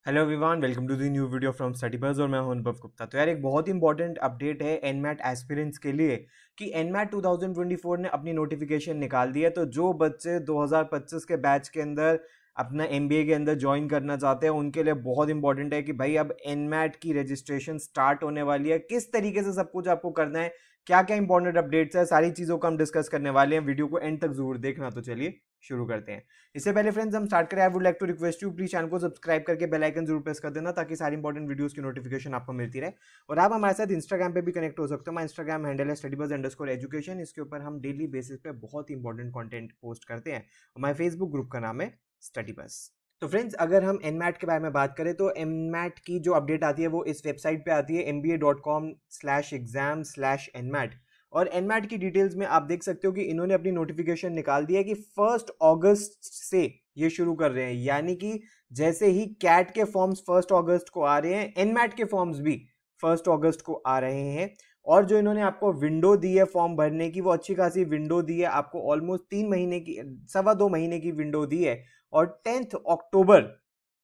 Hello everyone, welcome to the new video from Study Buzz और मैं हूं अनुभव गुप्ता। तो यार एक बहुत इंपॉर्टेंट अपडेट है एनमैट एस्पिरेंट्स के लिए कि एनमैट 2024 ने अपनी नोटिफिकेशन निकाल दी है। तो जो बच्चे 2025 के बैच के अंदर अपना एमबीए के अंदर ज्वाइन करना चाहते हैं उनके लिए बहुत इंपॉर्टेंट है कि भाई अब एनमैट की रजिस्ट्रेशन स्टार्ट होने वाली है। किस तरीके से सब कुछ आपको करना है, क्या क्या इंपॉर्टेंट अपडेट्स है, सारी चीज़ों को हम डिस्कस करने वाले हैं। वीडियो को एंड तक जरूर देखना। तो चलिए शुरू करते हैं। इससे पहले फ्रेंड्स हम स्टार्ट करें, I would like to request you please channel को सब्सक्राइब करके बेल आइकन जरूर प्रेस कर देना ताकि सारी इंपॉर्टेंट वीडियोस की नोटिफिकेशन आपको मिलती रहे। और आप हमारे साथ इंस्टाग्राम पे भी कनेक्ट हो सकते हो। हमारा इंस्टाग्राम हैंडल है studybuzz_education। इसके ऊपर हम डेली बेसिस पे बहुत इंपॉर्टेंट कंटेंट पोस्ट करते हैं। हमारे फेसबुक ग्रुप का नाम है स्टडी बस। तो फ्रेंड्स अगर हम एनमैट के बारे में बात करें तो एनमैट की जो अपडेट आती है वो इस वेबसाइट पे आती है mba.com/exam/nmat। और एनमैट की डिटेल्स में आप देख सकते हो कि इन्होंने अपनी नोटिफिकेशन निकाल दी है कि 1 अगस्त से ये शुरू कर रहे हैं। यानी कि जैसे ही कैट के फॉर्म्स 1 अगस्त को आ रहे हैं, एनमैट के फॉर्म्स भी 1 अगस्त को आ रहे हैं। और जो इन्होंने आपको विंडो दी है फॉर्म भरने की, वो अच्छी खासी विंडो दी है आपको। ऑलमोस्ट 3 महीने की, 2.25 महीने की विंडो दी है। और 10 अक्टूबर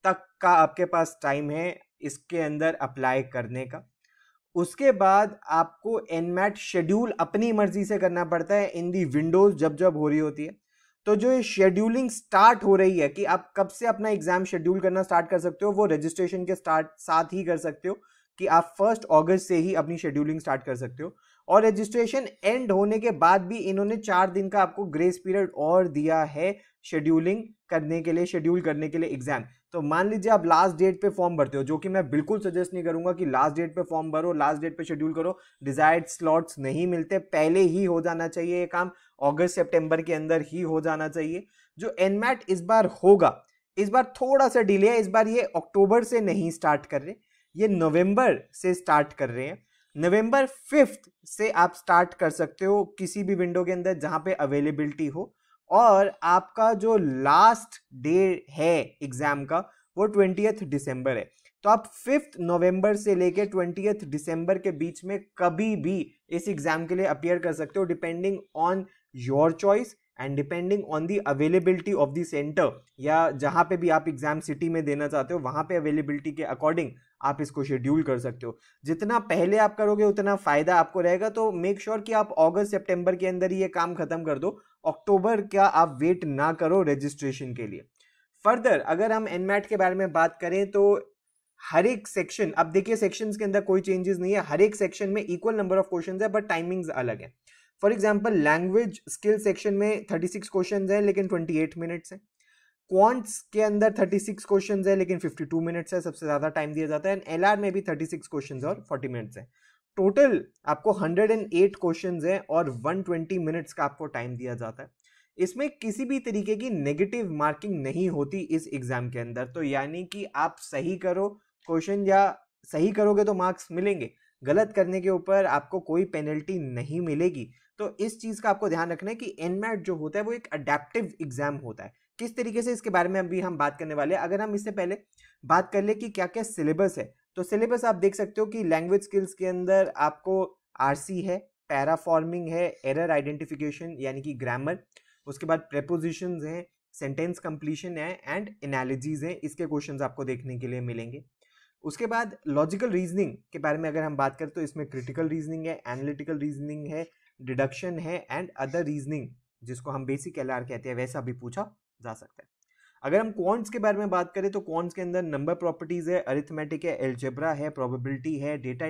तक का आपके पास टाइम है इसके अंदर अप्लाई करने का। उसके बाद आपको एनमैट शेड्यूल अपनी मर्जी से करना पड़ता है इन दी विंडोज जब जब हो रही होती है। तो जो ये शेड्यूलिंग स्टार्ट हो रही है कि आप कब से अपना एग्जाम शेड्यूल करना स्टार्ट कर सकते हो, वो रजिस्ट्रेशन के स्टार्ट साथ ही कर सकते हो कि आप 1 अगस्त से ही अपनी शेड्यूलिंग स्टार्ट कर सकते हो। और रजिस्ट्रेशन एंड होने के बाद भी इन्होंने 4 दिन का आपको ग्रेस पीरियड और दिया है शेड्यूलिंग करने के लिए, शेड्यूल करने के लिए एग्जाम। तो मान लीजिए आप लास्ट डेट पे फॉर्म भरते हो, जो कि मैं बिल्कुल सजेस्ट नहीं करूंगा कि लास्ट डेट पे फॉर्म भरो, लास्ट डेट पे शेड्यूल करो। डिजायर्ड स्लॉट्स नहीं मिलते, पहले ही हो जाना चाहिए ये काम। अगस्त सितंबर के अंदर ही हो जाना चाहिए। जो एनमैट इस बार होगा, इस बार थोड़ा सा डिले है। इस बार ये अक्टूबर से नहीं स्टार्ट कर रहे, ये नवंबर से स्टार्ट कर रहे हैं। नवंबर 5 से आप स्टार्ट कर सकते हो किसी भी विंडो के अंदर जहां पे अवेलेबिलिटी हो। और आपका जो लास्ट डे है एग्जाम का वो 20 दिसंबर है। तो आप 5 नवंबर से लेके 20 दिसंबर के बीच में कभी भी इस एग्जाम के लिए अपियर कर सकते हो, depending on your choice and depending on the availability of the centre, या जहां पे भी आप एग्जाम सिटी में देना चाहते हो वहां पे अवेलेबिलिटी के अकॉर्डिंग आप इसको शेड्यूल कर सकते हो। जितना पहले आप करोगे उतना फायदा आपको रहेगा। तो मेक श्योर कि आप अगस्त सितंबर के अंदर ये काम खत्म कर दो, अक्टूबर क्या आप वेट ना करो रजिस्ट्रेशन के लिए। फर्दर अगर हम एनमैट के बारे में बात करें तो हर एक सेक्शन, अब देखिए सेक्शंस के अंदर कोई चेंजेस नहीं है, हर एक सेक्शन में इक्वल नंबर ऑफ क्वेश्चंस है बट टाइमिंग्स अलग है। For example language skill section में 36 क्वेश्चंस है लेकिन 28 मिनट्स है। क्वांट्स के अंदर 36 क्वेश्चंस है लेकिन 52 मिनट्स है, सबसे ज्यादा टाइम दिया जाता है। एलआर में भी 36 क्वेश्चंस और 40 मिनट्स है। टोटल आपको 108 क्वेश्चंस है और 120 मिनट्स का आपको टाइम दिया जाता है। इसमें किसी भी तरीके की नेगेटिव मार्किंग नहीं होती इस एग्जाम के अंदर। तो यानी कि आप सही करो क्वेश्चन या सही करोगे तो मार्क्स मिलेंगे, गलत करने के ऊपर आपको कोई पेनल्टी नहीं मिलेगी। तो इस चीज का आपको ध्यान रखना है कि एनमैट जो होता है वो एक अडेप्टिव एग्जाम होता है। किस तरीके से, इसके बारे में अभी हम बात करने वाले हैं। अगर हम इससे पहले बात कर ले कि क्या क्या सिलेबस है, तो सिलेबस आप देख सकते हो कि लैंग्वेज स्किल्स के अंदर आपको आरसी है, पैराफॉर्मिंग है, एरर आइडेंटिफिकेशन यानी कि ग्रामर, उसके बाद प्रेपोजिशंस हैं, सेंटेंस कंप्लीशन है एंड एनालिजीज हैं, इसके क्वेश्चंस आपको देखने के लिए मिलेंगे। उसके बाद लॉजिकल रीजनिंग के बारे में अगर हम बात करें तो इसमें क्रिटिकल रीजनिंग है, एनालिटिकल रीजनिंग है, डिडक्शन है एंड अदर रीजनिंग, जिसको हम बेसिक एलआर कहते हैं, वैसा भी पूछा जा सकता है। अगर हम क्वांट्स के बारे में बात करें तो क्वांट्स के अंदर नंबर प्रॉपर्टीज है, अरिथमेटिक है, एल्जेब्रा है, प्रोबेबिलिटी है, data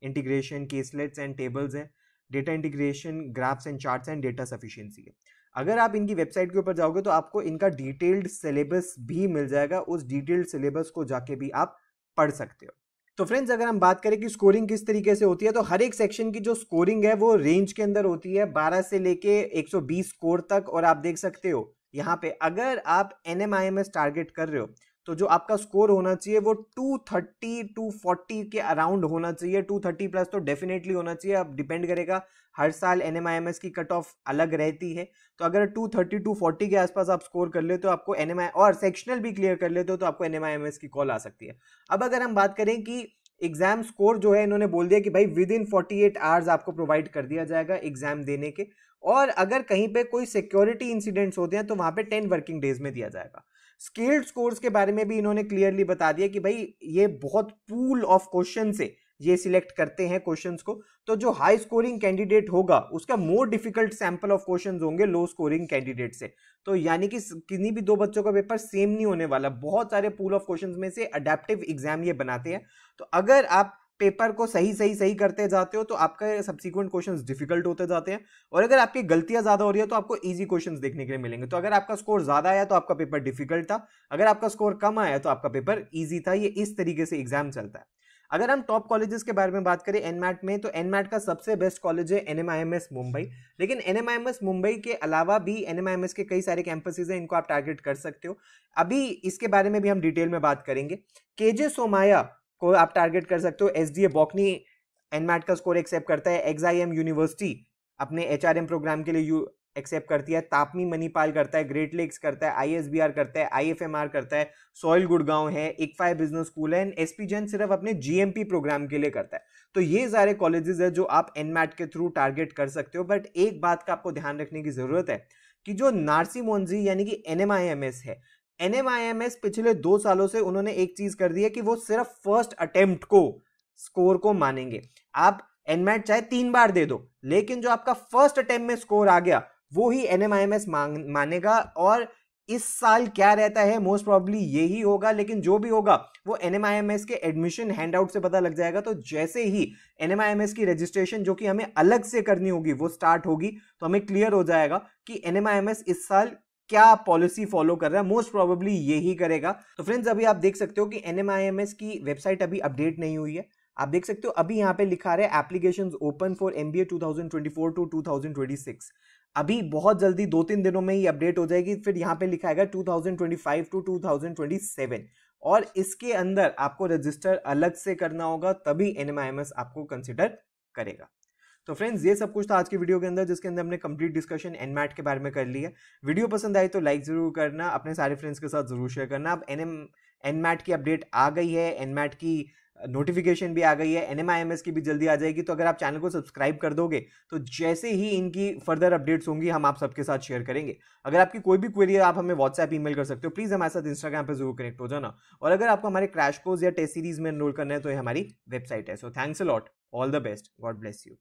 integration, caselets and tables है, data integration, graphs and charts and data sufficiency है। अगर आप इनकी वेबसाइट के ऊपर जाओगे तो आपको इनका डिटेल्ड सिलेबस भी मिल जाएगा, उस डिटेल्ड सिलेबस को जाके भी आप पढ़ सकते हो। तो फ्रेंड्स अगर हम बात करें कि स्कोरिंग किस तरीके से होती है, तो हर एक सेक्शन की जो स्कोरिंग है वो रेंज के अंदर होती है, 12 से लेके 120 स्कोर तक। और आप देख सकते हो यहाँ पे अगर आप NMIMS टारगेट कर रहे हो तो जो आपका स्कोर होना चाहिए वो 230 240 के अराउंड होना चाहिए। 230 प्लस तो डेफिनेटली होना चाहिए। अब डिपेंड करेगा, हर साल NMIMS की कट ऑफ अलग रहती है। तो अगर 230 240 के आसपास आप स्कोर कर लेते हो, आपको NMI और सेक्शनल भी क्लियर कर लेते हो, तो आपको NMIMS की कॉल आ सकती है। अब अगर हम बात करें कि एग्जाम स्कोर जो है, इन्होंने बोल दिया कि भाई विद इन 48 आवर्स आपको प्रोवाइड कर दिया जाएगा एग्जाम देने के। और अगर कहीं पे कोई सिक्योरिटी इंसिडेंट्स होते हैं तो वहां पे 10 वर्किंग डेज में दिया जाएगा। स्केल्ड स्कोर्स के बारे में भी इन्होंने क्लियरली बता दिया कि भाई ये बहुत पूल ऑफ क्वेश्चन से ये सिलेक्ट करते हैं क्वेश्चंस को, तो जो हाई स्कोरिंग कैंडिडेट होगा उसका more difficult sample of questions होंगे लो स्कोरिंग कैंडिडेट से। तो यानी कि किन्हीं भी दो बच्चों का पेपर सेम नहीं होने वाला, बहुत सारे पूल ऑफ क्वेश्चंस में से अडेप्टिव एग्जाम ये बनाते हैं। तो अगर आप पेपर को सही करते जाते हो तो आपका सब्सिक्वेंट क्वेश्चंस डिफिकल्ट होते जाते हैं, और अगर आपकी गलतियां ज्यादा हो रही है तो आपको इजी क्वेश्चंस देखने के लिए मिलेंगे। तो अगर आपका स्कोर ज्यादा आया तो आपका पेपर डिफिकल्ट था, अगर आपका स्कोर कम आया तो आपका पेपर इजी था। ये इस तरीके से एग्जाम चलता है। अगर हम टॉप कॉलेजेस के बारे में बात करें एनमैट में, तो एनमैट का सबसे बेस्ट कॉलेज है एनएमआईएमएस मुंबई। लेकिन एनएमआईएमएस मुंबई के अलावा भी एनएमआईएमएस के कई सारे कैंपसेस हैं, इनको आप टारगेट कर सकते हो। अभी इसके बारे में भी हम डिटेल में बात करेंगे। केजे सोमाया को आप टारगेट कर सकते हो, एसडीए बॉकनी एनमैट का स्कोर एक्सेप्ट करता है, एक्सआईएम यूनिवर्सिटी अपने एचआरएम प्रोग्राम के लिए एक्सेप्ट करती है, तापमी मणिपाल करता है, ग्रेट लेक्स करता है, आईएसबीआर करता है, आईएफएमआर करता है, सॉइल गुड़गांव है, इक्फाई बिजनेस स्कूल है, एसपी जैन सिर्फ अपने जीएमपी प्रोग्राम के लिए करता है। तो ये सारे कॉलेजेस है जो आप एनमैट के थ्रू टारगेट कर सकते हो। बट एक बात का आपको ध्यान रखने की जरूरत है कि जो नार्सी मोन्जी यानी कि एनएमआईएमएस है, एनएमआईएमएस पिछले 2 सालों से उन्होंने एक चीज कर दी है कि वो सिर्फ फर्स्ट अटेम्प्ट को स्कोर को मानेंगे। आप एनमैट चाहे 3 बार दे दो, लेकिन जो आपका फर्स्ट अटेम्प्ट में स्कोर आ गया वो ही एनएमआईएमएस मानेगा। और इस साल क्या रहता है, मोस्ट प्रोबेबली यही होगा, लेकिन जो भी होगा वो एनएमआईएमएस के एडमिशन हैंडआउट से पता लग जाएगा। तो जैसे ही एनएमआईएमएस की रजिस्ट्रेशन जो कि हमें अलग से करनी होगी वो स्टार्ट होगी, तो हमें क्लियर हो जाएगा कि एनएमआईएमएस इस साल क्या पॉलिसी फॉलो कर रहा है। मोस्ट प्रोबेबली यही करेगा। तो फ्रेंड्स, अभी आप देख सकते हो कि एनएमआईएमएस की वेबसाइट अभी अपडेट नहीं हुई है। आप देख सकते हो अभी यहाँ पे लिखा रहा है applications open for MBA 2024 to 2026। अभी बहुत जल्दी 2-3 दिनों में ही अपडेट हो जाएगी। फिर यहाँ पे लिखा है 2025 टू 2027, और इसके अंदर आपको रजिस्टर अलग से करना होगा, तभी एनएमआईएमएस आपको कंसिडर करेगा। तो फ्रेंड्स, ये सब कुछ था आज की वीडियो के अंदर, जिसके अंदर हमने कंप्लीट डिस्कशन एनमैट के बारे में कर लिया। वीडियो पसंद आई तो लाइक जरूर करना, अपने सारे फ्रेंड्स के साथ जरूर शेयर करना। अब एनमैट की अपडेट आ गई है, एनमैट की नोटिफिकेशन भी आ गई है, एनएमआईएमएस की भी जल्दी आ जाएगी। तो अगर आप चैनल को सब्सक्राइब कर दोगे तो जैसे ही इनकी फर्दर अपडेट्स होंगी हम आप सबके साथ शेयर करेंगे। अगर आपकी कोई भी क्वेरी है आप हमें व्हाट्सएप ईमेल कर सकते हो। प्लीज हमारे साथ इंस्टाग्राम पे जरूर कनेक्ट हो जाना। और अगर आपको हमारे क्रैश कोर्स या टेस्ट सीरीज में एनरोल करना है तो ये हमारी वेबसाइट है। So thanks a lot, all the best, God bless you.